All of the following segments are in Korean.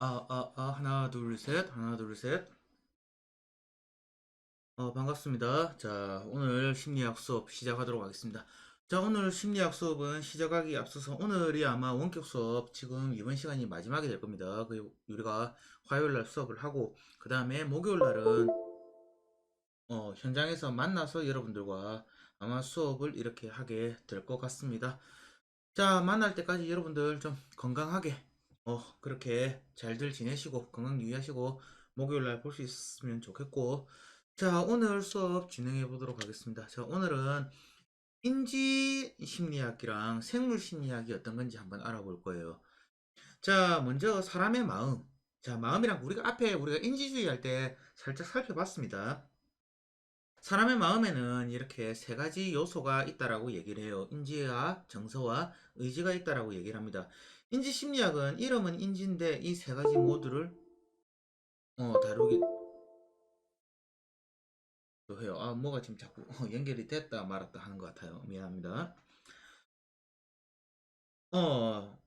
하나, 둘, 셋, 하나, 둘, 셋. 반갑습니다. 자, 오늘 심리학 수업 시작하도록 하겠습니다. 자, 오늘 심리학 수업은 시작하기 앞서서 오늘이 아마 원격 수업 지금 이번 시간이 마지막이 될 겁니다. 우리가 화요일 날 수업을 하고, 그 다음에 목요일 날은, 현장에서 만나서 여러분들과 아마 수업을 이렇게 하게 될 것 같습니다. 자, 만날 때까지 여러분들 좀 건강하게, 그렇게 잘들 지내시고, 건강 유의하시고, 목요일 날 볼 수 있으면 좋겠고, 자, 오늘 수업 진행해 보도록 하겠습니다. 자, 오늘은 인지 심리학이랑 생물 심리학이 어떤 건지 한번 알아볼 거예요. 자, 먼저 사람의 마음. 자, 마음이랑 우리가 앞에 우리가 인지주의 할 때 살짝 살펴봤습니다. 사람의 마음에는 이렇게 세 가지 요소가 있다라고 얘기를 해요. 인지와 정서와 의지가 있다라고 얘기를 합니다. 인지 심리학은 이름은 인지인데 이 세 가지 모두를 다루기도 해요. 뭐가 지금 자꾸 연결이 됐다 말았다 하는 것 같아요. 미안합니다. 어,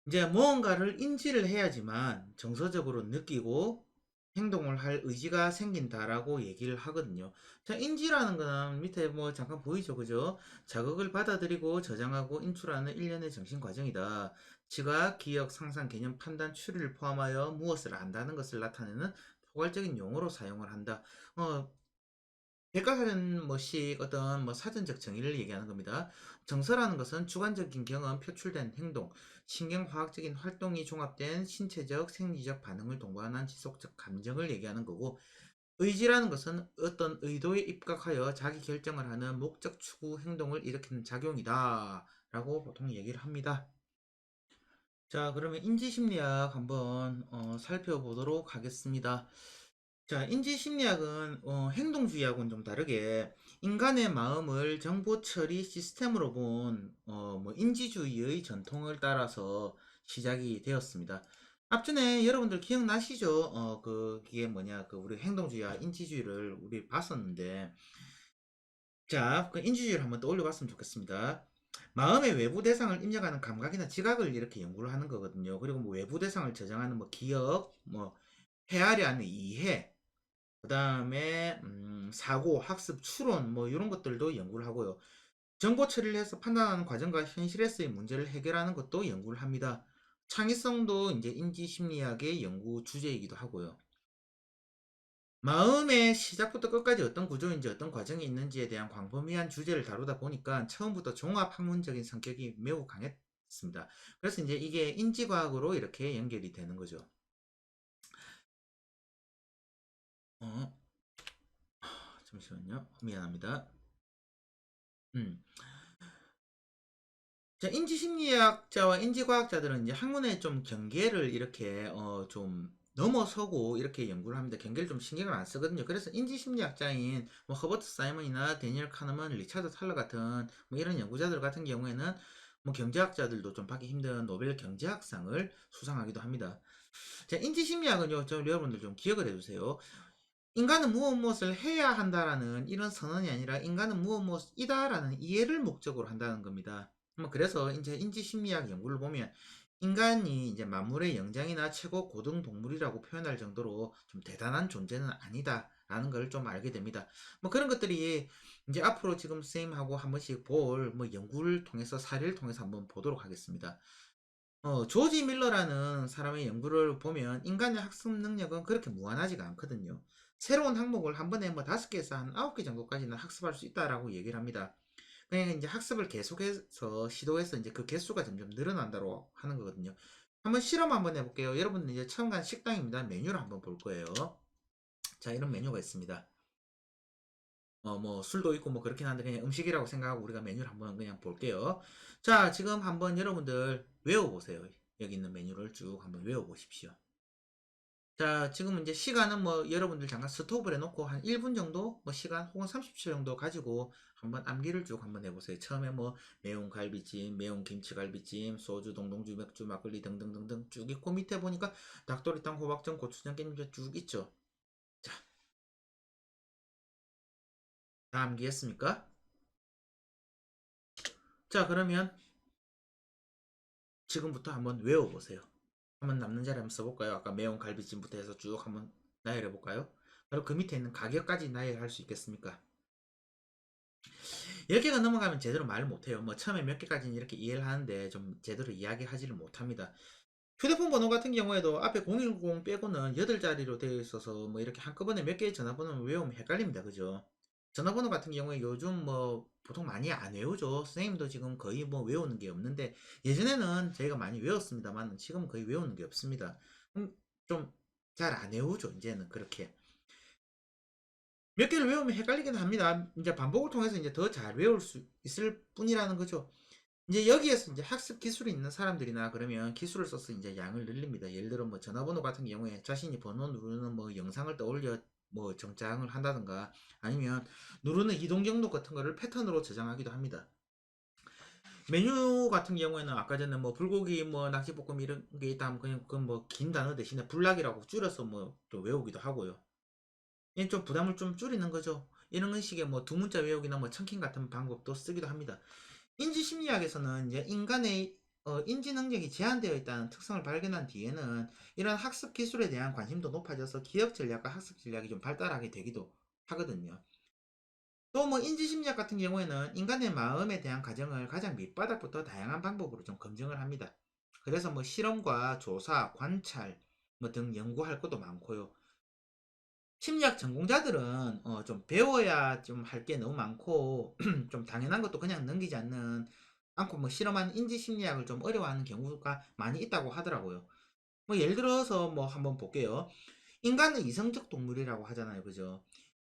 이제 무언가를 인지를 해야지만 정서적으로 느끼고 행동을 할 의지가 생긴다라고 얘기를 하거든요. 자, 인지라는 거는 밑에 뭐 잠깐 보이죠, 그죠? 자극을 받아들이고 저장하고 인출하는 일련의 정신 과정이다. 지각, 기억, 상상, 개념, 판단, 추리를 포함하여 무엇을 안다는 것을 나타내는 포괄적인 용어로 사용을 한다. 어, 백과사전 뭐식 어떤 뭐 사전적 정의를 얘기하는 겁니다. 정서라는 것은 주관적인 경험, 표출된 행동, 신경화학적인 활동이 종합된 신체적, 생리적 반응을 동반한 지속적 감정을 얘기하는 거고, 의지라는 것은 어떤 의도에 입각하여 자기 결정을 하는 목적 추구 행동을 일으키는 작용이다 라고 보통 얘기를 합니다. 자, 그러면 인지심리학 한번 살펴보도록 하겠습니다. 자, 인지심리학은 행동주의하고는 좀 다르게 인간의 마음을 정보 처리 시스템으로 본 뭐 인지주의의 전통을 따라서 시작이 되었습니다. 앞전에 여러분들 기억나시죠? 그게 뭐냐, 그 우리 행동주의와 인지주의를 우리 봤었는데, 자, 그 인지주의를 한번 떠올려 봤으면 좋겠습니다. 마음의 외부 대상을 입력하는 감각이나 지각을 이렇게 연구를 하는 거거든요. 그리고 뭐 외부 대상을 저장하는 뭐 기억, 뭐 헤아려 하는 이해, 그 다음에 사고, 학습, 추론 뭐 이런 것들도 연구를 하고요. 정보 처리를 해서 판단하는 과정과 현실에서의 문제를 해결하는 것도 연구를 합니다. 창의성도 이제 인지 심리학의 연구 주제이기도 하고요. 마음의 시작부터 끝까지 어떤 구조인지 어떤 과정이 있는지에 대한 광범위한 주제를 다루다 보니까 처음부터 종합 학문적인 성격이 매우 강했습니다. 그래서 이제 이게 인지과학으로 이렇게 연결이 되는 거죠. 어, 잠시만요. 미안합니다. 음. 자, 인지심리학자와 인지과학자들은 이제 학문의 좀 경계를 이렇게 좀 넘어서고 이렇게 연구를 합니다. 경계를 좀 신경을 안 쓰거든요. 그래서 인지심리학자인 뭐 허버트 사이먼이나 데니얼 카너먼, 리차드 탈러 같은 뭐 이런 연구자들 같은 경우에는 뭐 경제학자들도 좀 받기 힘든 노벨 경제학상을 수상하기도 합니다. 자, 인지심리학은요, 여러분들 좀 기억을 해주세요. 인간은 무엇 무엇을 해야 한다라는 이런 선언이 아니라 인간은 무엇 무엇이다라는 이해를 목적으로 한다는 겁니다. 뭐 그래서 이제 인지심리학 연구를 보면 인간이 이제 만물의 영장이나 최고 고등 동물이라고 표현할 정도로 좀 대단한 존재는 아니다라는 걸 좀 알게 됩니다. 뭐 그런 것들이 이제 앞으로 지금 선생님하고 한 번씩 볼 뭐 연구를 통해서 사례를 통해서 한번 보도록 하겠습니다. 조지 밀러라는 사람의 연구를 보면 인간의 학습 능력은 그렇게 무한하지가 않거든요. 새로운 항목을 한 번에 뭐 5개에서 한 9개 정도까지는 학습할 수 있다라고 얘기를 합니다. 그냥 이제 학습을 계속해서 시도해서 이제 그 개수가 점점 늘어난다고 하는 거거든요. 한번 실험 한번 해볼게요. 여러분들 이제 처음 간 식당입니다. 메뉴를 한번 볼 거예요. 자, 이런 메뉴가 있습니다. 뭐 술도 있고 뭐 그렇긴 한데 그냥 음식이라고 생각하고 우리가 메뉴를 한번 그냥 볼게요. 자, 지금 한번 여러분들 외워보세요. 여기 있는 메뉴를 쭉 한번 외워보십시오. 자, 지금 이제 시간은 뭐 여러분들 잠깐 스톱을 해놓고 한 1분 정도 뭐 시간 혹은 30초 정도 가지고 한번 암기를 쭉 한번 해보세요. 처음에 뭐 매운 갈비찜, 매운 김치갈비찜, 소주, 동동주, 맥주, 막걸리 등등등등 쭉 있고 밑에 보니까 닭도리탕, 호박전, 고추장, 깻잎전 쭉 있죠. 자, 다 암기했습니까? 자, 그러면 지금부터 한번 외워보세요. 한번 남는 자리 한번 써볼까요? 아까 매운 갈비찜부터 해서 쭉 한번 나열해 볼까요? 그리고 그 밑에 있는 가격까지 나열할 수 있겠습니까? 10개가 넘어가면 제대로 말을 못해요. 뭐 처음에 몇 개까지는 이렇게 이해를 하는데 좀 제대로 이야기하지를 못합니다. 휴대폰 번호 같은 경우에도 앞에 010 빼고는 8자리로 되어 있어서 뭐 이렇게 한꺼번에 몇 개의 전화번호를 외우면 헷갈립니다. 그죠? 전화번호 같은 경우에 요즘 뭐 보통 많이 안 외우죠. 선생님도 지금 거의 뭐 외우는 게 없는데 예전에는 저희가 많이 외웠습니다만 지금 거의 외우는 게 없습니다. 좀 잘 안 외우죠. 이제는 그렇게. 몇 개를 외우면 헷갈리긴 합니다. 이제 반복을 통해서 이제 더 잘 외울 수 있을 뿐이라는 거죠. 이제 여기에서 이제 학습 기술이 있는 사람들이나 그러면 기술을 써서 이제 양을 늘립니다. 예를 들어 뭐 전화번호 같은 경우에 자신이 번호 누르는 뭐 영상을 떠올려 뭐 정장을 한다든가 아니면 누르는 이동 경로 같은 거를 패턴으로 저장하기도 합니다. 메뉴 같은 경우에는 아까 전에 뭐 불고기 뭐 낙지볶음 이런 게 있다 하면 그냥 그 뭐 긴 단어 대신에 불락이라고 줄여서 뭐 또 외우기도 하고요. 이좀 부담을 좀 줄이는 거죠. 이런 식의 뭐 두 문자 외우기나 뭐 청킹 같은 방법도 쓰기도 합니다. 인지심리학에서는 이제 인간의 인지 능력이 제한되어 있다는 특성을 발견한 뒤에는 이런 학습 기술에 대한 관심도 높아져서 기억 전략과 학습 전략이 좀 발달하게 되기도 하거든요. 또 뭐 인지심리학 같은 경우에는 인간의 마음에 대한 과정을 가장 밑바닥부터 다양한 방법으로 좀 검증을 합니다. 그래서 뭐 실험과 조사, 관찰 뭐 등 연구할 것도 많고요. 심리학 전공자들은 좀 배워야 좀 할 게 너무 많고 좀 당연한 것도 그냥 넘기지 않고 뭐 실험한 인지 심리학을 좀 어려워하는 경우가 많이 있다고 하더라고요. 뭐 예를 들어서 뭐 한번 볼게요. 인간은 이성적 동물이라고 하잖아요. 그죠?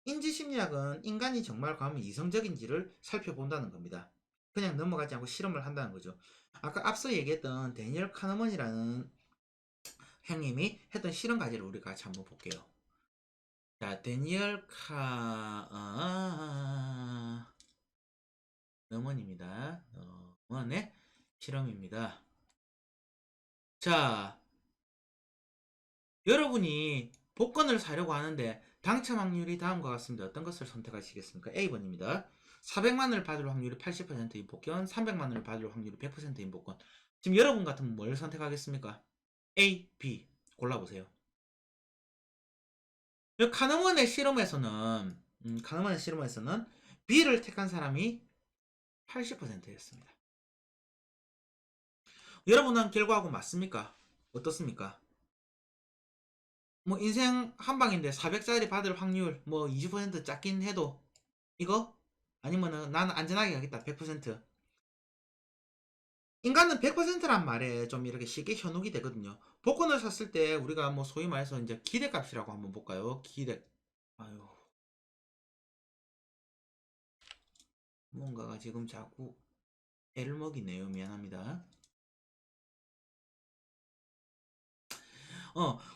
인지 심리학은 인간이 정말 과연 이성적인지를 살펴본다는 겁니다. 그냥 넘어가지 않고 실험을 한다는 거죠. 아까 앞서 얘기했던 데니얼 카너먼이라는 형님이 했던 실험 과제를 우리 같이 한번 볼게요. 자, 데니얼 너먼입니다. 너먼의 실험입니다. 자, 여러분이 복권을 사려고 하는데 당첨 확률이 다음과 같습니다. 어떤 것을 선택하시겠습니까? A번입니다. 400만원을 받을 확률이 80%인 복권, 300만원을 받을 확률이 100%인 복권. 지금 여러분 같으면 뭘 선택하겠습니까? A, B 골라보세요. 카너먼의 실험에서는 B를 택한 사람이 80%였습니다. 여러분은 결과하고 맞습니까? 어떻습니까? 뭐 인생 한 방인데 400짜리 받을 확률 뭐 20% 작긴 해도 이거 아니면은 나는 안전하게 가겠다 100%. 인간은 100%란 말에 좀 이렇게 쉽게 현혹이 되거든요. 복권을 샀을 때 우리가 뭐 소위 말해서 이제 기대값이라고 한번 볼까요? 아유, 뭔가가 지금 자꾸 애를 먹이네요. 미안합니다.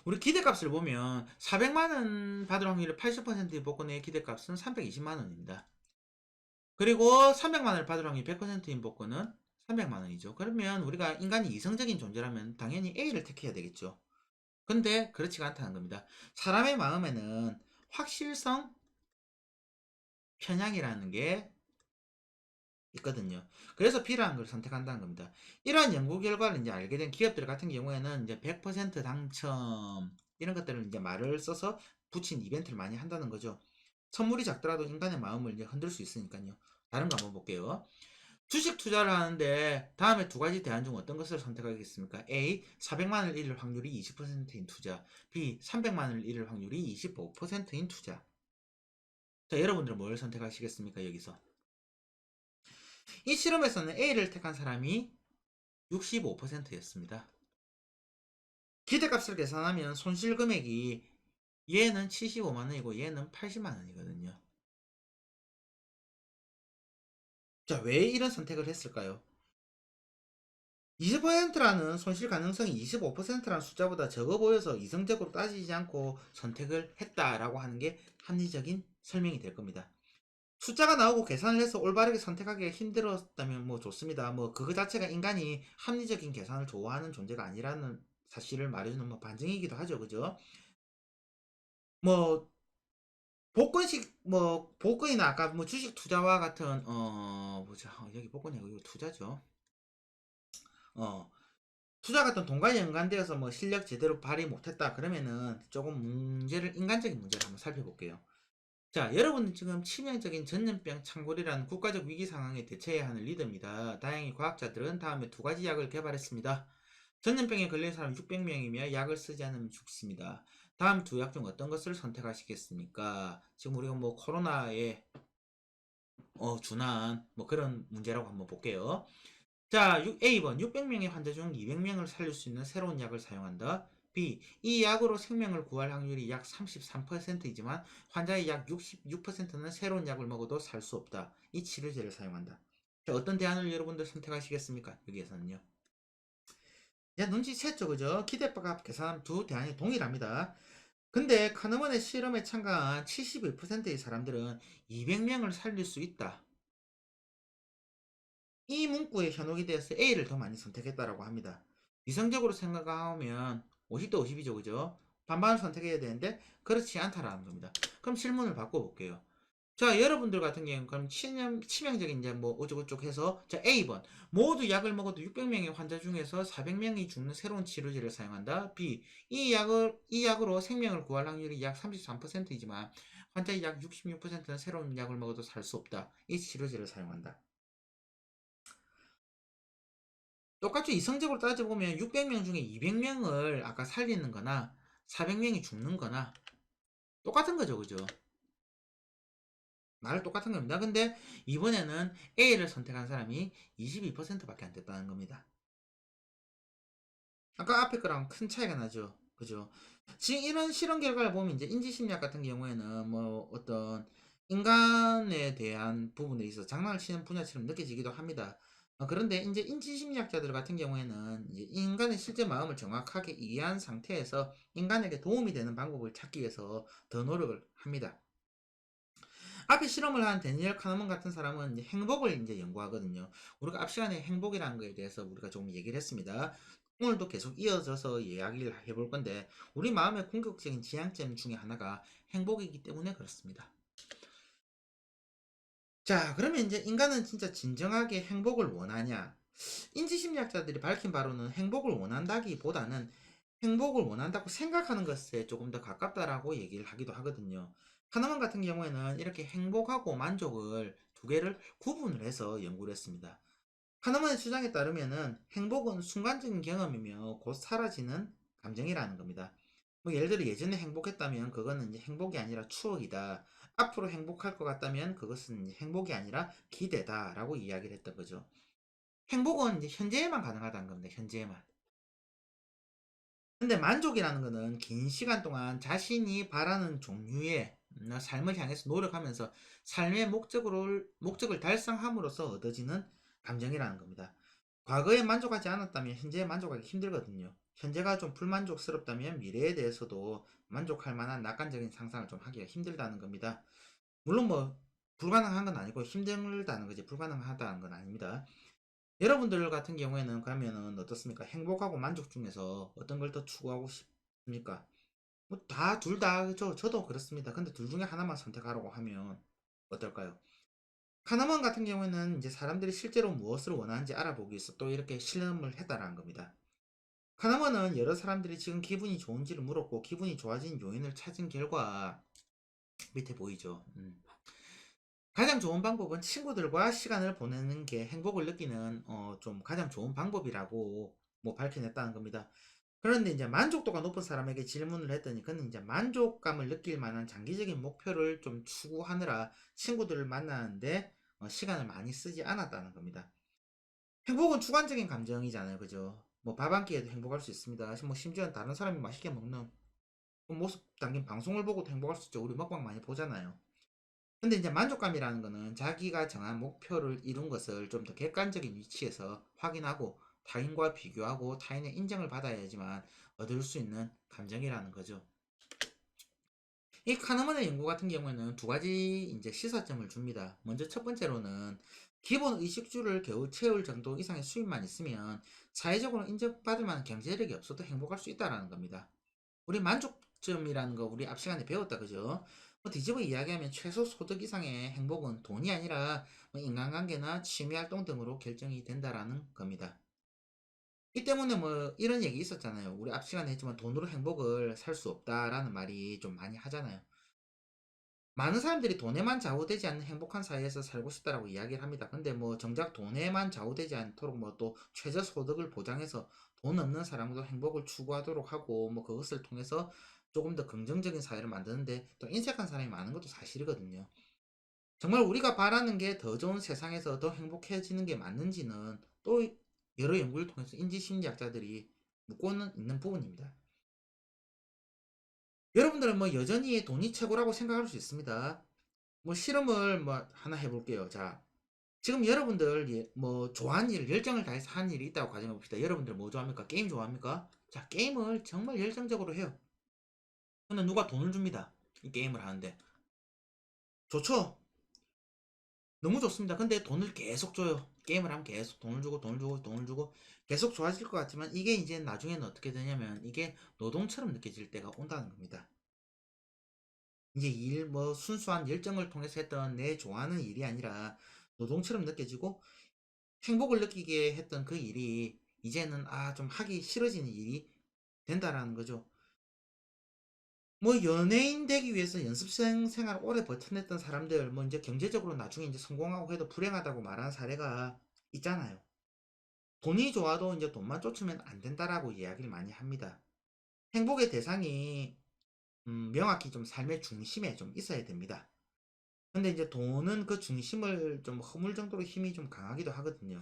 우리 기대값을 보면 400만원 받을 확률의 80%의 복권의 기대값은 320만원입니다. 그리고 300만원을 받을 확률이 100%인 복권은 300만원이죠. 그러면 우리가 인간이 이성적인 존재라면 당연히 A를 택해야 되겠죠. 근데 그렇지가 않다는 겁니다. 사람의 마음에는 확실성, 편향이라는 게 있거든요. 그래서 B라는 걸 선택한다는 겁니다. 이러한 연구 결과를 이제 알게 된 기업들 같은 경우에는 이제 100% 당첨 이런 것들을 이제 말을 써서 붙인 이벤트를 많이 한다는 거죠. 선물이 작더라도 인간의 마음을 이제 흔들 수 있으니까요. 다른 거 한번 볼게요. 주식 투자를 하는데 다음에 두 가지 대안 중 어떤 것을 선택하겠습니까? A. 400만 원을 잃을 확률이 20%인 투자. B. 300만 원을 잃을 확률이 25%인 투자. 자, 여러분들은 뭘 선택하시겠습니까? 여기서. 이 실험에서는 A를 택한 사람이 65%였습니다. 기대값을 계산하면 손실 금액이 얘는 75만 원이고 얘는 80만 원이거든요. 자, 왜 이런 선택을 했을까요? 20%라는 손실 가능성이 25%라는 숫자보다 적어 보여서 이성적으로 따지지 않고 선택을 했다라고 하는 게 합리적인 설명이 될 겁니다. 숫자가 나오고 계산을 해서 올바르게 선택하기가 힘들었다면 뭐 좋습니다. 뭐 그거 자체가 인간이 합리적인 계산을 좋아하는 존재가 아니라는 사실을 말해주는 뭐 반증이기도 하죠. 그죠? 뭐 복권이나 아까 뭐 주식 투자와 같은 보자. 여기 복권이 아니고 이거 투자죠. 어 투자 같은 돈과 연관되어서 뭐 실력 제대로 발휘 못했다 그러면은 조금 문제를 인간적인 문제를 한번 살펴볼게요. 자, 여러분은 지금 치명적인 전염병 창궐이라는 국가적 위기 상황에 대처해야 하는 리더입니다. 다행히 과학자들은 다음에 두 가지 약을 개발했습니다. 전염병에 걸린 사람 600명이며 약을 쓰지 않으면 죽습니다. 다음 두 약 중 어떤 것을 선택하시겠습니까? 지금 우리가 뭐 코로나에 준한 뭐 그런 문제라고 한번 볼게요. 자, A번 600명의 환자 중 200명을 살릴 수 있는 새로운 약을 사용한다. B. 이 약으로 생명을 구할 확률이 약 33%이지만 환자의 약 66%는 새로운 약을 먹어도 살 수 없다. 이 치료제를 사용한다. 자, 어떤 대안을 여러분들 선택하시겠습니까? 여기에서는요. 야, 눈치챘죠, 그죠? 기대값 계산 두 대안이 동일합니다. 근데 카너먼의 실험에 참가한 72%의 사람들은 200명을 살릴 수 있다. 이 문구에 현혹이 되어서 A를 더 많이 선택했다라고 합니다. 이성적으로 생각하면 50대 50이죠, 그죠? 반반을 선택해야 되는데 그렇지 않다라는 겁니다. 그럼 질문을 바꿔볼게요. 자, 여러분들 같은 경우는 그럼 치명적인 이제 뭐 어쩌고저쩌고 해서 자, A번 모두 약을 먹어도 600명의 환자 중에서 400명이 죽는 새로운 치료제를 사용한다. B. 이 약으로 생명을 구할 확률이 약 33%이지만 환자의 약 66%는 새로운 약을 먹어도 살 수 없다. 이 치료제를 사용한다. 똑같이 이성적으로 따져보면 600명 중에 200명을 아까 살리는 거나 400명이 죽는 거나 똑같은 거죠, 그죠? 말 똑같은 겁니다. 근데 이번에는 A를 선택한 사람이 22%밖에 안 됐다는 겁니다. 아까 앞에 거랑 큰 차이가 나죠. 그죠? 지금 이런 실험 결과를 보면 이제 인지심리학 같은 경우에는 뭐 어떤 인간에 대한 부분에 있어서 장난을 치는 분야처럼 느껴지기도 합니다. 그런데 이제 인지심리학자들 같은 경우에는 이제 인간의 실제 마음을 정확하게 이해한 상태에서 인간에게 도움이 되는 방법을 찾기 위해서 더 노력을 합니다. 앞에 실험을 한 데니엘 카너먼 같은 사람은 이제 행복을 이제 연구하거든요. 우리가 앞 시간에 행복이라는 거에 대해서 우리가 좀 얘기를 했습니다. 오늘도 계속 이어져서 이야기를 해볼 건데, 우리 마음의 궁극적인 지향점 중에 하나가 행복이기 때문에 그렇습니다. 자, 그러면 이제 인간은 진짜 진정하게 행복을 원하냐? 인지심리학자들이 밝힌 바로는 행복을 원한다기보다는 행복을 원한다고 생각하는 것에 조금 더 가깝다라고 얘기를 하기도 하거든요. 하나만 같은 경우에는 이렇게 행복하고 만족을 두 개를 구분을 해서 연구를 했습니다. 하나만의 주장에 따르면은 행복은 순간적인 경험이며 곧 사라지는 감정이라는 겁니다. 뭐 예를 들어 예전에 행복했다면 그거는 이제 행복이 아니라 추억이다. 앞으로 행복할 것 같다면 그것은 이제 행복이 아니라 기대다라고 이야기를 했던 거죠. 행복은 이제 현재에만 가능하다는 겁니다. 현재에만. 근데 만족이라는 거는 긴 시간 동안 자신이 바라는 종류의 삶을 향해서 노력하면서 삶의 목적을 달성함으로써 얻어지는 감정이라는 겁니다. 과거에 만족하지 않았다면 현재에 만족하기 힘들거든요. 현재가 좀 불만족스럽다면 미래에 대해서도 만족할 만한 낙관적인 상상을 좀 하기가 힘들다는 겁니다. 물론 뭐 불가능한 건 아니고 힘들다는 거지 불가능하다는 건 아닙니다. 여러분들 같은 경우에는 그러면은 어떻습니까? 행복하고 만족 중에서 어떤 걸 더 추구하고 싶습니까? 뭐 다 둘 다 그죠? 저도 그렇습니다. 근데 둘 중에 하나만 선택하라고 하면 어떨까요? 하나만 같은 경우에는 이제 사람들이 실제로 무엇을 원하는지 알아보기 위해서 또 이렇게 실험을 했다라는 겁니다. 하나만은 여러 사람들이 지금 기분이 좋은지를 물었고 기분이 좋아진 요인을 찾은 결과 밑에 보이죠. 가장 좋은 방법은 친구들과 시간을 보내는 게 행복을 느끼는 좀 가장 좋은 방법이라고 뭐 밝혀냈다는 겁니다. 그런데 이제 만족도가 높은 사람에게 질문을 했더니 그는 이제 만족감을 느낄 만한 장기적인 목표를 좀 추구하느라 친구들을 만나는데 시간을 많이 쓰지 않았다는 겁니다. 행복은 주관적인 감정이잖아요, 그죠? 뭐 밥 한 끼에도 행복할 수 있습니다. 뭐 심지어 다른 사람이 맛있게 먹는 그 모습 담긴 방송을 보고도 행복할 수 있죠. 우리 먹방 많이 보잖아요. 근데 이제 만족감이라는 거는 자기가 정한 목표를 이룬 것을 좀 더 객관적인 위치에서 확인하고 타인과 비교하고 타인의 인정을 받아야지만 얻을 수 있는 감정이라는 거죠. 이 카너먼의 연구 같은 경우에는 두 가지 이제 시사점을 줍니다. 먼저 첫 번째로는 기본 의식주를 겨우 채울 정도 이상의 수입만 있으면 사회적으로 인정받을 만한 경제력이 없어도 행복할 수 있다는 겁니다. 우리 만족점이라는 거 우리 앞 시간에 배웠다 그죠? 뭐 뒤집어 이야기하면 최소 소득 이상의 행복은 돈이 아니라 뭐 인간관계나 취미 활동 등으로 결정이 된다라는 겁니다. 이 때문에 뭐 이런 얘기 있었잖아요. 우리 앞 시간에 했지만 돈으로 행복을 살 수 없다라는 말이 좀 많이 하잖아요. 많은 사람들이 돈에만 좌우되지 않는 행복한 사회에서 살고 싶다라고 이야기를 합니다. 근데 뭐 정작 돈에만 좌우되지 않도록 뭐 또 최저소득을 보장해서 돈 없는 사람도 행복을 추구하도록 하고 뭐 그것을 통해서 조금 더 긍정적인 사회를 만드는데 또 인색한 사람이 많은 것도 사실이거든요. 정말 우리가 바라는 게 더 좋은 세상에서 더 행복해지는 게 맞는지는 또 여러 연구를 통해서 인지심리학자들이 묻고는 있는 부분입니다. 여러분들은 뭐 여전히 돈이 최고라고 생각할 수 있습니다. 뭐 실험을 뭐 하나 해볼게요. 자, 지금 여러분들 뭐 좋아하는 일, 열정을 다해서 하는 일이 있다고 가정해 봅시다. 여러분들 뭐 좋아합니까? 게임 좋아합니까? 자, 게임을 정말 열정적으로 해요. 근데 누가 돈을 줍니다. 이 게임을 하는데. 좋죠? 너무 좋습니다. 근데 돈을 계속 줘요. 게임을 하면 계속 돈을 주고 돈을 주고 돈을 주고 계속 좋아질 것 같지만 이게 이제 나중에는 어떻게 되냐면 이게 노동처럼 느껴질 때가 온다는 겁니다. 이제 일 뭐 순수한 열정을 통해서 했던 내 좋아하는 일이 아니라 노동처럼 느껴지고 행복을 느끼게 했던 그 일이 이제는 좀 하기 싫어지는 일이 된다라는 거죠. 뭐 연예인 되기 위해서 연습생 생활 오래 버텨냈던 사람들 뭐 이제 경제적으로 나중에 이제 성공하고 해도 불행하다고 말하는 사례가 있잖아요. 돈이 좋아도 이제 돈만 쫓으면 안 된다라고 이야기를 많이 합니다. 행복의 대상이 명확히 좀 삶의 중심에 좀 있어야 됩니다. 근데 이제 돈은 그 중심을 좀 허물 정도로 힘이 좀 강하기도 하거든요.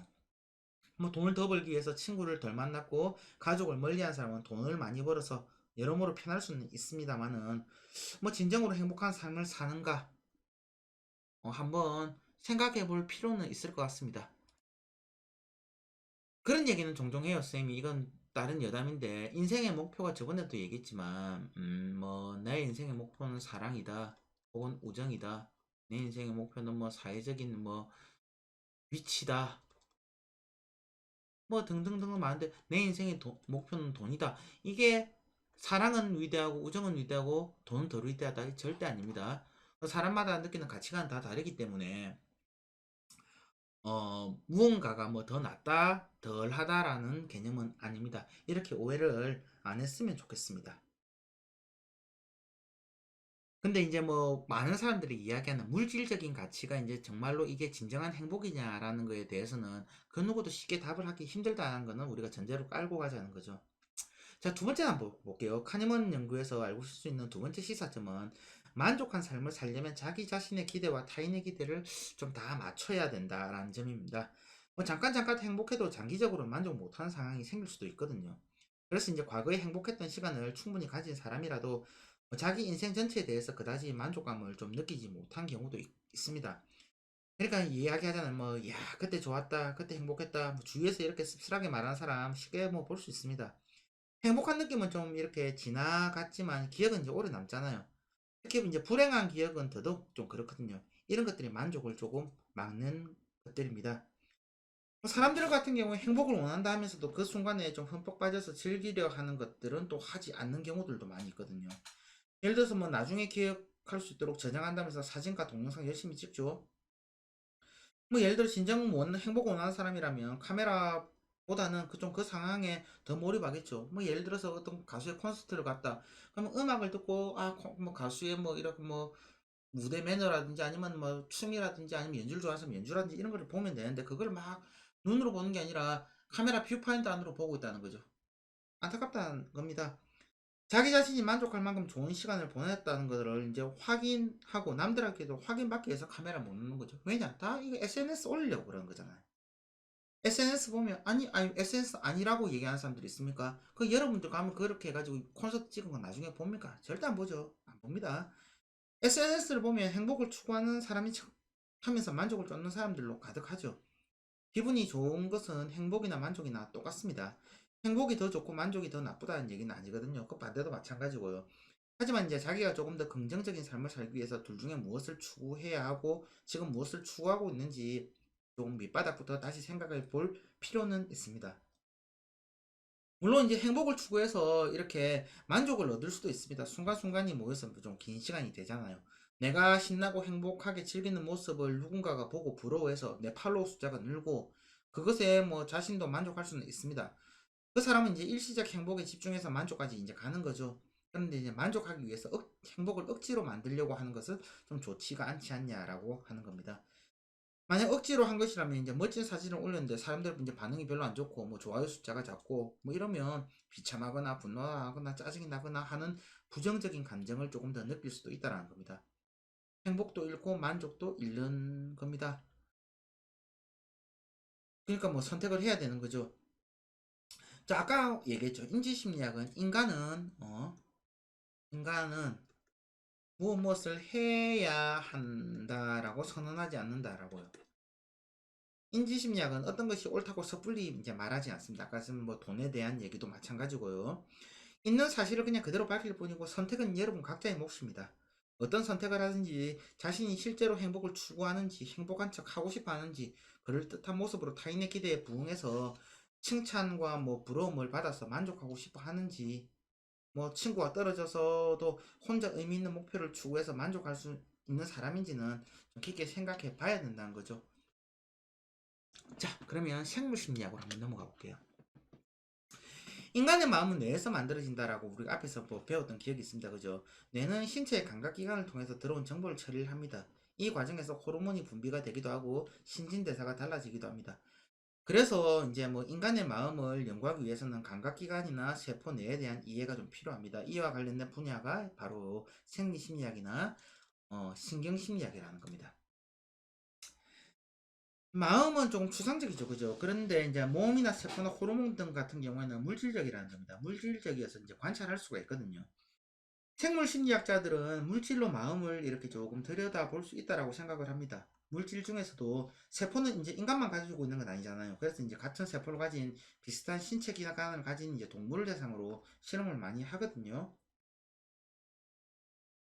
뭐 돈을 더 벌기 위해서 친구를 덜 만났고 가족을 멀리한 사람은 돈을 많이 벌어서 여러모로 편할 수는 있습니다만은 뭐 진정으로 행복한 삶을 사는가 한번 생각해 볼 필요는 있을 것 같습니다. 그런 얘기는 종종 해요, 쌤이. 이건 다른 여담인데 인생의 목표가 저번에도 얘기했지만 뭐 내 인생의 목표는 사랑이다 혹은 우정이다. 내 인생의 목표는 뭐 사회적인 뭐 위치다 뭐 등등등은 많은데 내 인생의 목표는 돈이다. 이게 사랑은 위대하고 우정은 위대하고 돈은 덜 위대하다. 절대 아닙니다. 사람마다 느끼는 가치관은 다 다르기 때문에 무언가가 뭐 더 낫다, 덜 하다라는 개념은 아닙니다. 이렇게 오해를 안 했으면 좋겠습니다. 근데 이제 뭐 많은 사람들이 이야기하는 물질적인 가치가 이제 정말로 이게 진정한 행복이냐라는 거에 대해서는 그 누구도 쉽게 답을 하기 힘들다는 거는 우리가 전제로 깔고 가자는 거죠. 자, 두 번째 한번 볼게요. 카니먼 연구에서 알고 있을 수 있는 두 번째 시사점은 만족한 삶을 살려면 자기 자신의 기대와 타인의 기대를 좀 다 맞춰야 된다라는 점입니다. 뭐 잠깐 행복해도 장기적으로 만족 못하는 상황이 생길 수도 있거든요. 그래서 이제 과거에 행복했던 시간을 충분히 가진 사람이라도 뭐 자기 인생 전체에 대해서 그다지 만족감을 좀 느끼지 못한 경우도 있습니다. 그러니까 이야기하자면 뭐, 야, 그때 좋았다, 그때 행복했다, 뭐 주위에서 이렇게 씁쓸하게 말하는 사람 쉽게 뭐 볼 수 있습니다. 행복한 느낌은 좀 이렇게 지나갔지만 기억은 이제 오래 남잖아요. 특히 이제 불행한 기억은 더더욱 좀 그렇거든요. 이런 것들이 만족을 조금 막는 것들입니다. 사람들 같은 경우에 행복을 원한다 하면서도 그 순간에 좀 흠뻑 빠져서 즐기려 하는 것들은 또 하지 않는 경우들도 많이 있거든요. 예를 들어서 뭐 나중에 기억할 수 있도록 저장한다면서 사진과 동영상 열심히 찍죠. 뭐 예를 들어 진정 행복 원하는 사람이라면 카메라보다는 그 상황에 더 몰입하겠죠. 뭐 예를 들어서 어떤 가수의 콘서트를 갔다. 그러면 음악을 듣고 뭐 가수의 뭐 이렇게 뭐 무대 매너라든지 아니면 뭐 춤이라든지 아니면 연주를 좋아해서 연주라든지 이런 거를 보면 되는데 그걸 막 눈으로 보는 게 아니라 카메라 뷰파인더 안으로 보고 있다는 거죠. 안타깝다는 겁니다. 자기 자신이 만족할 만큼 좋은 시간을 보냈다는 것을 이제 확인하고 남들에게도 확인받기 위해서 카메라 못 넣는 거죠. 왜냐? 다 이거 SNS 올리려고 그러는 거잖아요. SNS 보면 아니 SNS 아니라고 얘기하는 사람들이 있습니까? 그 여러분들 가면 그렇게 해가지고 콘서트 찍은 거 나중에 봅니까? 절대 안 보죠. 안 봅니다. SNS를 보면 행복을 추구하는 사람이 하면서 만족을 쫓는 사람들로 가득하죠. 기분이 좋은 것은 행복이나 만족이나 똑같습니다. 행복이 더 좋고 만족이 더 나쁘다는 얘기는 아니거든요. 그 반대도 마찬가지고요. 하지만 이제 자기가 조금 더 긍정적인 삶을 살기 위해서 둘 중에 무엇을 추구해야 하고 지금 무엇을 추구하고 있는지 조금 밑바닥부터 다시 생각해 볼 필요는 있습니다. 물론 이제 행복을 추구해서 이렇게 만족을 얻을 수도 있습니다. 순간순간이 모여서 좀 긴 시간이 되잖아요. 내가 신나고 행복하게 즐기는 모습을 누군가가 보고 부러워해서 내 팔로우 숫자가 늘고 그것에 뭐 자신도 만족할 수는 있습니다. 그 사람은 이제 일시적 행복에 집중해서 만족까지 이제 가는 거죠. 그런데 이제 만족하기 위해서 행복을 억지로 만들려고 하는 것은 좀 좋지가 않지 않냐라고 하는 겁니다. 만약 억지로 한 것이라면 이제 멋진 사진을 올렸는데 사람들 이제 반응이 별로 안 좋고 뭐 좋아요 숫자가 작고 뭐 이러면 비참하거나 분노하거나 짜증이 나거나 하는 부정적인 감정을 조금 더 느낄 수도 있다라는 겁니다. 행복도 잃고 만족도 잃는 겁니다. 그러니까 뭐 선택을 해야 되는 거죠. 자, 아까 얘기했죠. 인지심리학은 인간은 무엇을 해야 한다라고 선언하지 않는다라고요. 인지심리학은 어떤 것이 옳다고 섣불리 이제 말하지 않습니다. 아까 뭐 돈에 대한 얘기도 마찬가지고요. 있는 사실을 그냥 그대로 밝힐 뿐이고 선택은 여러분 각자의 몫입니다. 어떤 선택을 하든지 자신이 실제로 행복을 추구하는지 행복한 척 하고 싶어 하는지 그럴듯한 모습으로 타인의 기대에 부응해서 칭찬과 뭐 부러움을 받아서 만족하고 싶어 하는지 뭐 친구가 떨어져서도 혼자 의미 있는 목표를 추구해서 만족할 수 있는 사람인지는 좀 깊게 생각해 봐야 된다는 거죠. 자, 그러면 생물심리학으로 한번 넘어가 볼게요. 인간의 마음은 뇌에서 만들어진다라고 우리가 앞에서 뭐 배웠던 기억이 있습니다. 그죠? 뇌는 신체의 감각기관을 통해서 들어온 정보를 처리를 합니다. 이 과정에서 호르몬이 분비가 되기도 하고 신진대사가 달라지기도 합니다. 그래서 이제 뭐 인간의 마음을 연구하기 위해서는 감각기관이나 세포 뇌에 대한 이해가 좀 필요합니다. 이와 관련된 분야가 바로 생리심리학이나 신경심리학이라는 겁니다. 마음은 조금 추상적이죠, 그죠? 그런데 이제 몸이나 세포나 호르몬 등 같은 경우에는 물질적이라는 겁니다. 물질적이어서 이제 관찰할 수가 있거든요. 생물 심리학자들은 물질로 마음을 이렇게 조금 들여다볼 수 있다라고 생각을 합니다. 물질 중에서도 세포는 이제 인간만 가지고 있는 건 아니잖아요. 그래서 이제 같은 세포를 가진 비슷한 신체 기관을 가진 이제 동물을 대상으로 실험을 많이 하거든요.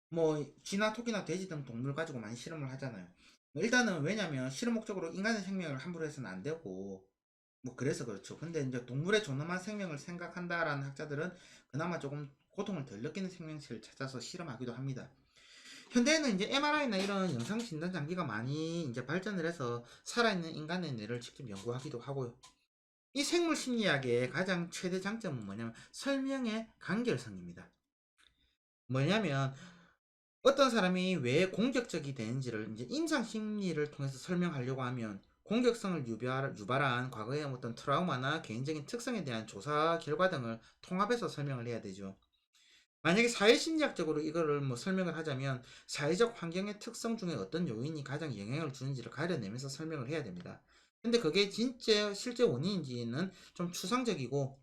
뭐 쥐나 토끼나 돼지 등 동물 가지고 많이 실험을 하잖아요. 뭐 일단은 왜냐면 실험 목적으로 인간의 생명을 함부로 해서는 안 되고 뭐 그래서 그렇죠. 근데 이제 동물의 존엄한 생명을 생각한다라는 학자들은 그나마 조금 고통을 덜 느끼는 생명체를 찾아서 실험하기도 합니다. 현대에는 이제 MRI나 이런 영상 진단 장비가 많이 이제 발전을 해서 살아있는 인간의 뇌를 직접 연구하기도 하고요. 이 생물 심리학의 가장 최대 장점은 뭐냐면 설명의 간결성입니다. 뭐냐면 어떤 사람이 왜 공격적이 되는지를 이제 인상 심리를 통해서 설명하려고 하면 공격성을 유발한 과거의 어떤 트라우마나 개인적인 특성에 대한 조사 결과 등을 통합해서 설명을 해야 되죠. 만약에 사회심리학적으로 이거를 뭐 설명을 하자면 사회적 환경의 특성 중에 어떤 요인이 가장 영향을 주는지를 가려내면서 설명을 해야 됩니다. 근데 그게 진짜 실제 원인인지는 좀 추상적이고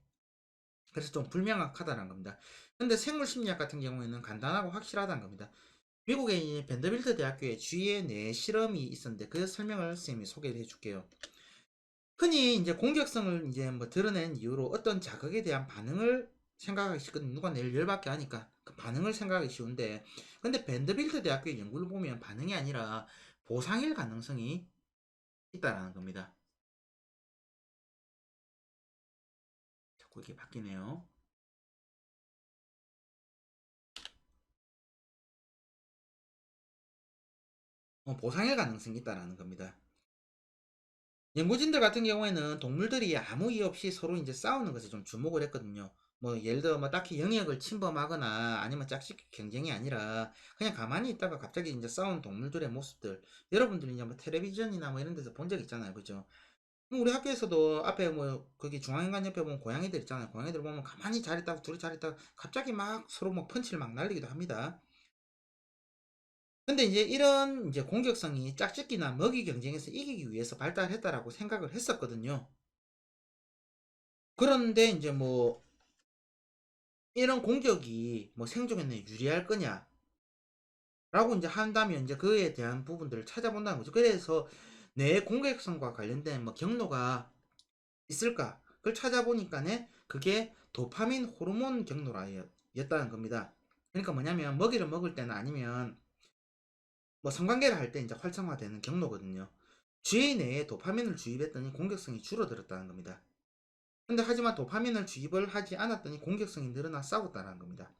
그래서 좀 불명확하다는 겁니다. 근데 생물심리학 같은 경우에는 간단하고 확실하다는 겁니다. 미국의 밴더빌트 대학교에 쥐의 뇌 실험이 있었는데 그 설명을 선생님이 소개를 해줄게요. 흔히 이제 공격성을 이제 뭐 드러낸 이유로 어떤 자극에 대한 반응을 생각하기 쉽거든요. 누가 내를 열받게 하니까 그 반응을 생각하기 쉬운데 근데 밴더빌트 대학교의 연구를 보면 반응이 아니라 보상일 가능성이 있다라는 겁니다. 자꾸 이렇게 바뀌네요. 보상일 가능성이 있다라는 겁니다. 연구진들 같은 경우에는 동물들이 아무 이유 없이 서로 이제 싸우는 것에 좀 주목을 했거든요. 뭐 예를 들어 뭐 딱히 영역을 침범하거나 아니면 짝짓기 경쟁이 아니라 그냥 가만히 있다가 갑자기 이제 싸우는 동물들의 모습들 여러분들이 이제 뭐 텔레비전이나 뭐 이런 데서 본 적 있잖아요, 그죠? 뭐 우리 학교에서도 앞에 뭐 거기 중앙인간 옆에 보면 고양이들 있잖아요. 고양이들 보면 가만히 잘 있다가 둘이 잘 있다가 갑자기 막 서로 막 펀치를 막 날리기도 합니다. 근데 이제 이런 이제 공격성이 짝짓기나 먹이 경쟁에서 이기기 위해서 발달했다라고 생각을 했었거든요. 그런데 이제 뭐 이런 공격이 뭐 생존에 유리할 거냐라고 이제 한다면 이제 그에 대한 부분들을 찾아본다는 거죠. 그래서 뇌 공격성과 관련된 뭐 경로가 있을까? 그걸 찾아보니까는 그게 도파민 호르몬 경로라였다는 겁니다. 그러니까 뭐냐면 먹이를 먹을 때나 아니면 뭐 성관계를 할 때 이제 활성화되는 경로거든요. 쥐의 뇌에 도파민을 주입했더니 공격성이 줄어들었다는 겁니다. 근데 하지만 도파민을 주입을 하지 않았더니 공격성이 늘어나 싸웠다는 겁니다.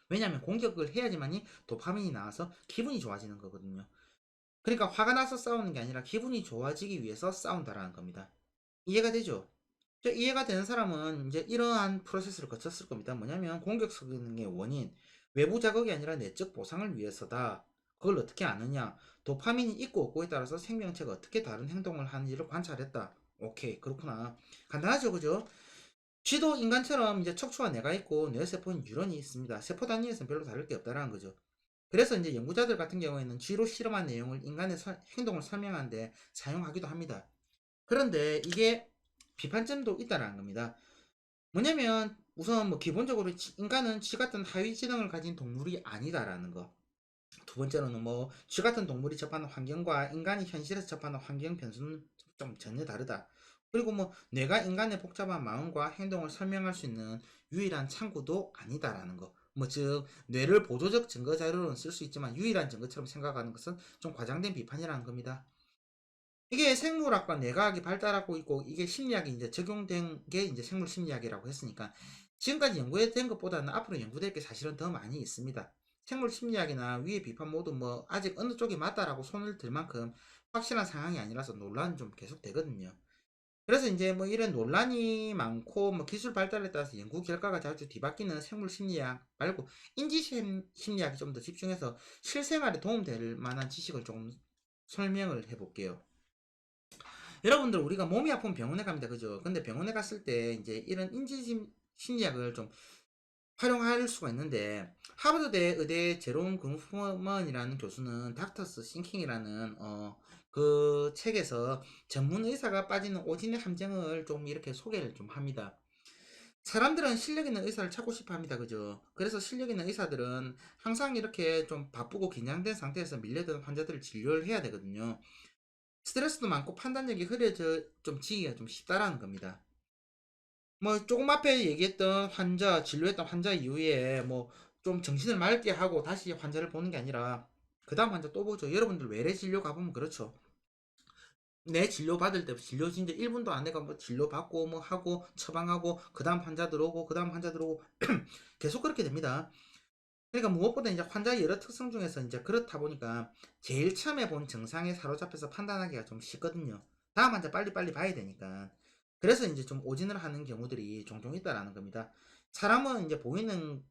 왜냐하면 공격을 해야지만이 도파민이 나와서 기분이 좋아지는 거거든요. 그러니까 화가 나서 싸우는 게 아니라 기분이 좋아지기 위해서 싸운다라는 겁니다. 이해가 되죠? 이해가 되는 사람은 이제 이러한 프로세스를 거쳤을 겁니다. 뭐냐면 공격성의 원인, 외부 자극이 아니라 내적 보상을 위해서다. 그걸 어떻게 아느냐? 도파민이 있고 없고에 따라서 생명체가 어떻게 다른 행동을 하는지를 관찰했다. 오케이, 그렇구나. 간단하죠, 그죠? 쥐도 인간처럼 이제 척추와 뇌가 있고 뇌세포는 뉴런이 있습니다. 세포 단위에서는 별로 다를 게 없다라는 거죠. 그래서 이제 연구자들 같은 경우에는 쥐로 실험한 내용을 인간의 행동을 설명하는데 사용하기도 합니다. 그런데 이게 비판점도 있다라는 겁니다. 뭐냐면 우선 뭐 기본적으로 인간은 쥐 같은 하위 지능을 가진 동물이 아니다라는 거. 두 번째로는 뭐 쥐 같은 동물이 접하는 환경과 인간이 현실에서 접하는 환경 변수는 좀 전혀 다르다. 그리고 뭐 뇌가 인간의 복잡한 마음과 행동을 설명할 수 있는 유일한 창구도 아니다라는 거. 뭐 즉 뇌를 보조적 증거 자료로는 쓸 수 있지만 유일한 증거처럼 생각하는 것은 좀 과장된 비판이라는 겁니다. 이게 생물학과 뇌과학이 발달하고 있고 이게 심리학이 이제 적용된 게 이제 생물 심리학이라고 했으니까 지금까지 연구된 것보다는 앞으로 연구될 게 사실은 더 많이 있습니다. 생물 심리학이나 위의 비판 모두 뭐 아직 어느 쪽이 맞다라고 손을 들 만큼 확실한 상황이 아니라서 논란은 좀 계속 되거든요. 그래서 이제 뭐 이런 논란이 많고 뭐 기술 발달에 따라서 연구 결과가 자주 뒤바뀌는 생물 심리학 말고 인지 심리학이 좀 더 집중해서 실생활에 도움될 만한 지식을 조금 설명을 해볼게요. 여러분들 우리가 몸이 아프면 병원에 갑니다. 그죠? 근데 병원에 갔을 때 이제 이런 인지 심리학을 좀 활용할 수가 있는데 하버드대 의대 제롬 금프먼이라는 교수는 닥터스 싱킹이라는 그 책에서 전문 의사가 빠지는 오진의 함정을 좀 이렇게 소개를 좀 합니다. 사람들은 실력 있는 의사를 찾고 싶어 합니다. 그죠? 그래서 실력 있는 의사들은 항상 이렇게 좀 바쁘고 긴장된 상태에서 밀려든 환자들을 진료를 해야 되거든요. 스트레스도 많고 판단력이 흐려져 좀 지기가 좀 쉽다라는 겁니다. 뭐 조금 앞에 얘기했던 환자 진료했던 환자 이후에 뭐 좀 정신을 맑게 하고 다시 환자를 보는 게 아니라 그 다음 환자 또 보죠. 여러분들 외래 진료 가보면 그렇죠. 내 진료 받을 때 진료 진짜 1분도 안 내가 뭐 진료 받고 뭐 하고 처방하고 그 다음 환자 들어오고 그 다음 환자 들어오고 계속 그렇게 됩니다. 그러니까 무엇보다 이제 환자의 여러 특성 중에서 이제 그렇다 보니까 제일 처음에 본 증상에 사로잡혀서 판단하기가 좀 쉽거든요. 다음 환자 빨리빨리 봐야 되니까. 그래서 이제 좀 오진을 하는 경우들이 종종 있다라는 겁니다. 사람은 이제 보이는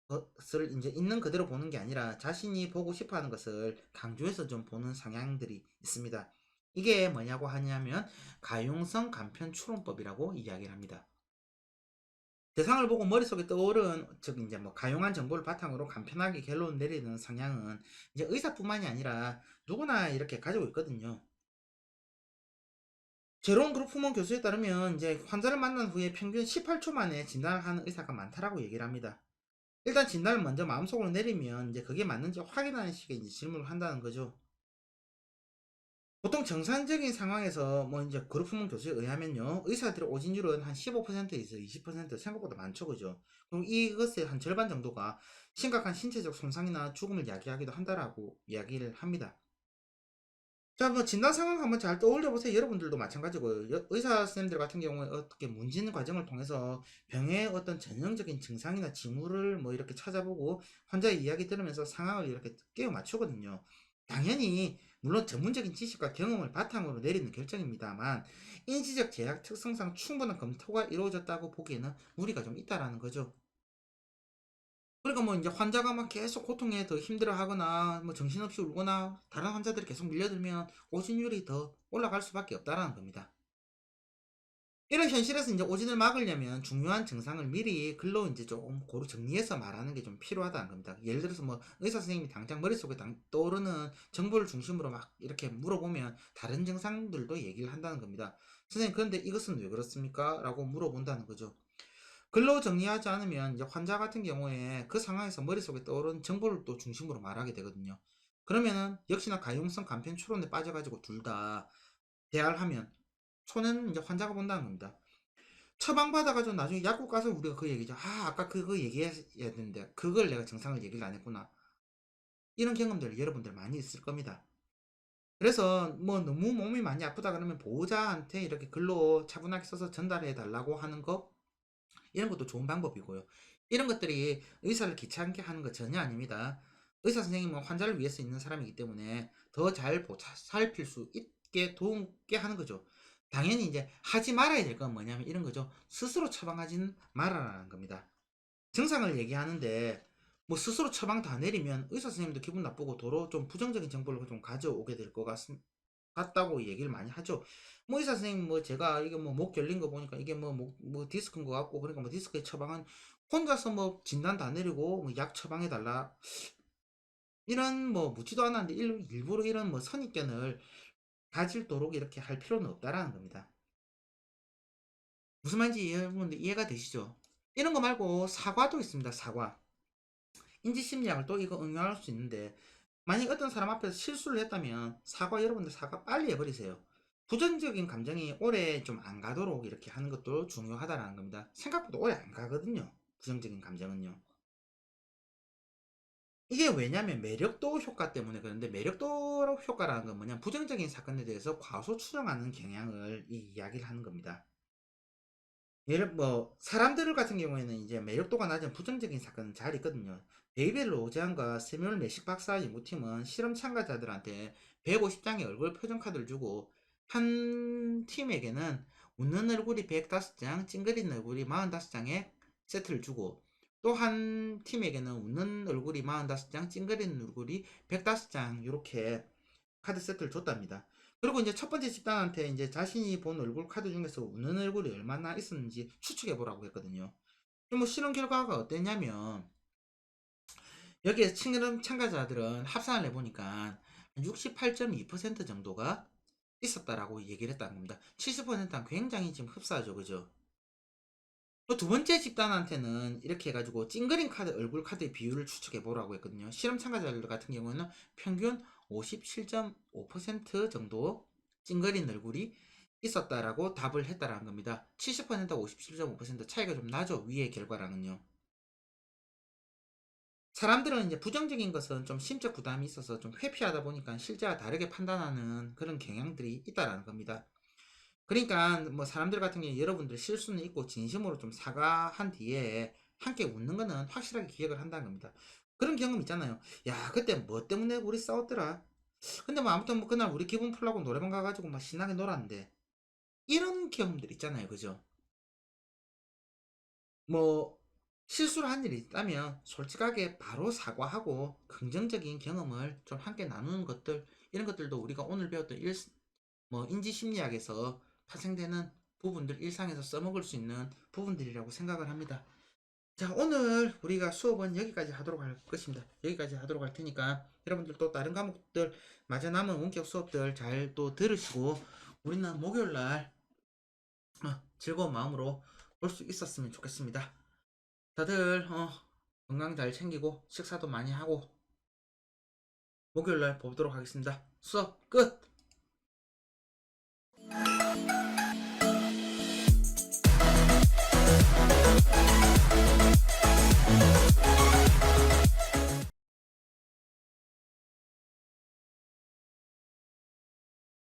것을 이제 있는 그대로 보는 게 아니라 자신이 보고 싶어 하는 것을 강조해서 좀 보는 성향들이 있습니다. 이게 뭐냐고 하냐면 가용성 간편 추론법이라고 이야기를 합니다. 대상을 보고 머릿속에 떠오른 즉 이제 뭐 가용한 정보를 바탕으로 간편하게 결론 내리는 성향은 이제 의사뿐만이 아니라 누구나 이렇게 가지고 있거든요. 제롬 그루프먼 교수에 따르면 이제 환자를 만난 후에 평균 18초 만에 진단을 하는 의사가 많다라고 얘기를 합니다. 일단 진단을 먼저 마음속으로 내리면 이제 그게 맞는지 확인하는 식의 이제 질문을 한다는 거죠. 보통 정상적인 상황에서 뭐 이제 그루프먼 교수에 의하면요 의사들의 오진율은 한 15%에서 20% 생각보다 많죠, 그죠? 그럼 이것의 한 절반 정도가 심각한 신체적 손상이나 죽음을 야기하기도 한다라고 이야기를 합니다. 자, 뭐 진단 상황 한번 잘 떠올려 보세요. 여러분들도 마찬가지고 의사 선생님들 같은 경우에 어떻게 문진 과정을 통해서 병의 어떤 전형적인 증상이나 징후를 뭐 이렇게 찾아보고 환자의 이야기 들으면서 상황을 이렇게 깨워 맞추거든요. 당연히 물론 전문적인 지식과 경험을 바탕으로 내리는 결정입니다만 인지적 제약 특성상 충분한 검토가 이루어졌다고 보기에는 무리가 좀 있다라는 거죠. 그러니까 뭐 이제 환자가 막 계속 고통에 더 힘들어하거나 뭐 정신없이 울거나 다른 환자들이 계속 밀려들면 오진율이 더 올라갈 수밖에 없다라는 겁니다. 이런 현실에서 이제 오진을 막으려면 중요한 증상을 미리 글로 이제 조금 고루 정리해서 말하는 게 좀 필요하다는 겁니다. 예를 들어서 뭐 의사 선생님이 당장 머릿속에 떠오르는 정보를 중심으로 막 이렇게 물어보면 다른 증상들도 얘기를 한다는 겁니다. 선생님, 그런데 이것은 왜 그렇습니까? 라고 물어본다는 거죠. 글로 정리하지 않으면 이제 환자 같은 경우에 그 상황에서 머릿속에 떠오른 정보를 또 중심으로 말하게 되거든요. 그러면은 역시나 가용성 간편 추론에 빠져가지고 둘 다 대화를 하면 손해는 이제 환자가 본다는 겁니다. 처방받아가지고 나중에 약국 가서 우리가 그 얘기죠. 아, 아까 그거 얘기해야 되는데 그걸 내가 증상을 얘기를 안 했구나. 이런 경험들 여러분들 많이 있을 겁니다. 그래서 뭐 너무 몸이 많이 아프다 그러면 보호자한테 이렇게 글로 차분하게 써서 전달해 달라고 하는 거, 이런 것도 좋은 방법이고요. 이런 것들이 의사를 귀찮게 하는 거 전혀 아닙니다. 의사 선생님은 환자를 위해서 있는 사람이기 때문에 더 잘 살필 수 있게 도움게 하는 거죠. 당연히 이제 하지 말아야 될 건 뭐냐면 이런 거죠. 스스로 처방하지는 말아라는 겁니다. 증상을 얘기하는데 뭐 스스로 처방 다 내리면 의사 선생님도 기분 나쁘고 도로 좀 부정적인 정보를 좀 가져오게 될 것 같다고 얘기를 많이 하죠. 뭐 의사 선생님 뭐 제가 이게 뭐 목 결린 거 보니까 이게 뭐 디스크인 것 같고 그러니까 뭐 디스크에 처방한 혼자서 뭐 진단 다 내리고 뭐 약 처방해 달라 이런 뭐 묻지도 않았는데 일부러 이런 뭐 선입견을 가질도록 이렇게 할 필요는 없다라는 겁니다. 무슨 말인지 여러분들 이해가 되시죠? 이런 거 말고 사과도 있습니다. 사과. 인지심리학을 또 이거 응용할 수 있는데 만약 어떤 사람 앞에서 실수를 했다면 사과 여러분들 사과 빨리 해버리세요. 부정적인 감정이 오래 좀 안 가도록 이렇게 하는 것도 중요하다라는 겁니다. 생각보다 오래 안 가거든요. 부정적인 감정은요. 이게 왜냐면 매력도 효과 때문에 그런데 매력도 효과라는 건 뭐냐 부정적인 사건에 대해서 과소 추정하는 경향을 이야기를 하는 겁니다. 예를 뭐 사람들 같은 경우에는 이제 매력도가 낮은 부정적인 사건은 잘 있거든요. 데이비드 로제안과 세뮤얼 매식 박사 연구팀은 실험 참가자들한테 150장의 얼굴 표정 카드를 주고 한 팀에게는 웃는 얼굴이 105장, 찡그린 얼굴이 45장의 세트를 주고 또 한 팀에게는 웃는 얼굴이 45장, 찡그린 얼굴이 105장 이렇게 카드 세트를 줬답니다. 그리고 이제 첫 번째 집단한테 이제 자신이 본 얼굴 카드 중에서 웃는 얼굴이 얼마나 있었는지 추측해 보라고 했거든요. 뭐 실험 결과가 어땠냐면 여기에 실험 참가자들은 합산을 해보니까 68.2% 정도가 있었다라고 얘기를 했다는 겁니다. 70%는 굉장히 지금 흡사하죠, 그죠? 또 두 번째 집단한테는 이렇게 해가지고 찡그린 카드, 얼굴 카드의 비율을 추측해 보라고 했거든요. 실험 참가자들 같은 경우는 평균 57.5% 정도 찡그린 얼굴이 있었다라고 답을 했다라는 겁니다. 70%와 57.5% 차이가 좀 나죠, 위의 결과랑은요. 사람들은 이제 부정적인 것은 좀 심적 부담이 있어서 좀 회피하다 보니까 실제와 다르게 판단하는 그런 경향들이 있다라는 겁니다. 그러니까 뭐 사람들 같은 경우에 여러분들 실수는 있고 진심으로 좀 사과한 뒤에 함께 웃는 거는 확실하게 기억을 한다는 겁니다. 그런 경험 있잖아요. 야, 그때 뭐 때문에 우리 싸웠더라. 근데 뭐 아무튼 뭐 그날 우리 기분 풀라고 노래방 가가지고 막 신나게 놀았는데 이런 경험들 있잖아요, 그죠? 뭐 실수를 한 일이 있다면 솔직하게 바로 사과하고 긍정적인 경험을 좀 함께 나누는 것들 이런 것들도 우리가 오늘 배웠던 뭐 인지심리학에서 파생되는 부분들 일상에서 써먹을 수 있는 부분들이라고 생각을 합니다. 자, 오늘 우리가 수업은 여기까지 하도록 할 것입니다. 여기까지 하도록 할 테니까 여러분들 또 다른 과목들 마저 남은 원격 수업들 잘 또 들으시고 우리는 목요일날 즐거운 마음으로 볼 수 있었으면 좋겠습니다. 다들 건강 잘 챙기고 식사도 많이 하고 목요일날 보도록 하겠습니다. 수업 끝!